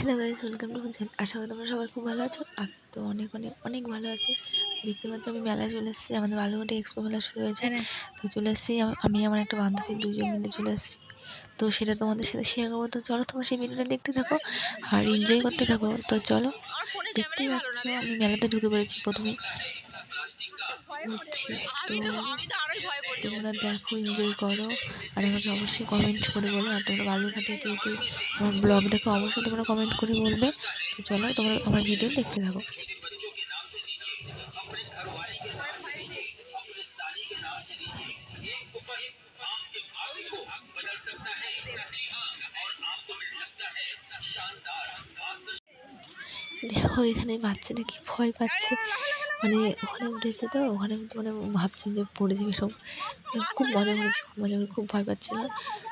Hello guys, welcome to my channel. আশা করি তোমরা সবাই খুব ভালো আছো। আমি তো অনেক অনেক অনেক ভালো আছি। দেখতে পাচ্ছ আমি মেলায় চলে এসেছি। আমাদের বালুঘাটে এক্সপো মেলা শুরু হয়েছে। তো চলে এসেছি আমি আমার একটা বান্ধবী দুজন মিলে চলে এসেছি। তো সেটা তোমাদের সাথে শেয়ার করবো। তো চলো তোমরা সেই ভিডিওটা দেখতে থাকো আর এনজয় করতে থাকো। তো চলো, দেখতেই পাচ্ছ আমি মেলাতে ঢুকে পড়েছি প্রথমেই ঘুরছি। তো তোমরা দেখো, এনজয় করো আর আমাকে অবশ্যই কমেন্ট করে বলো। আর তোমরা বালুরঘাটে কে কে আমার ব্লগ দেখো অবশ্যই তোমরা কমেন্ট করে বলবে। তো চলো তোমরা আমার ভিডিও দেখতে থাকো। দেখো এখানে বাচ্চাটা কি ভয় পাচ্ছে, মানে ওখানে উঠেছে তো ওখানে মানে ভাবছে যে পড়ে যাবে এরকম। মানে খুব মজা করেছি, খুব মজা করে, খুব ভয় পাচ্ছিল।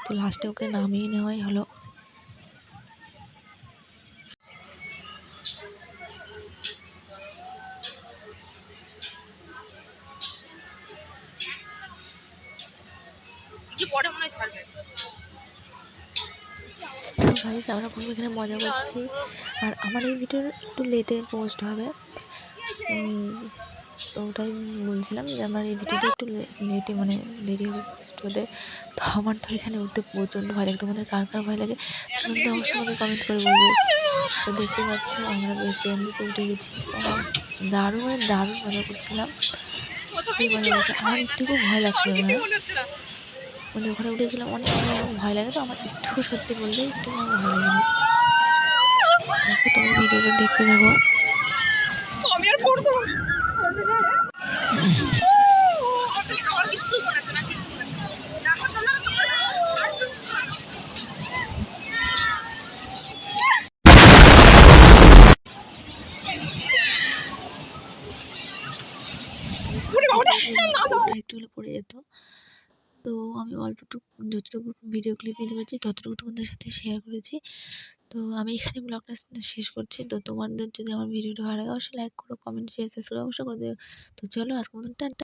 তো লাস্টে ওকে নামিয়ে নেওয়াই হলো। তো গাইস, আমরা খুব এখানে মজা করছি। আর আমার এই ভিডিওটা একটু লেটে পোস্ট হবে। তো ওটাই বলছিলাম যে আমার এই ভিডিওটা একটু লেটে, মানে দেরি হবে পোস্ট হতে। তো আমার তো এখানে উঠতে প্রচণ্ড ভয় লাগে। তোমাদের কার কার ভয় লাগে তোমরা কিন্তু অবশ্যই আমাকে কমেন্ট করে বলবে। তো দেখতে পাচ্ছ আমরা ট্রেন দিতে উঠে গেছি। তো আমার দারুণ মানে দারুণ মজা করছিলাম, খুবই মজা করছি। আমার একটুকু ভয় লাগছিল না, মানে ওখানে উঠেছিলাম অনেক ভয় লাগে। তো আমার একটু, সত্যি বলতে একটু আমার ভয় লাগেনি। দেখো তোমরা ভিডিওটা দেখতে থাকো। একটু হলে পড়ে যেত। তো আমি অল্পটুকু যতটুকু ভিডিও ক্লিপ নিতে পেরেছি ততটুকু তোমাদের সাথে শেয়ার করেছি। তো আমি এখানে ব্লগটা শেষ করছি। তো তোমাদের যদি আমার ভিডিওটা ভালো লাগে অবশ্যই লাইক করো, কমেন্ট, শেয়ার, সাবস্ক্রাইব অবশ্যই করে দিও। তো চলো আজকের মতন টাটা।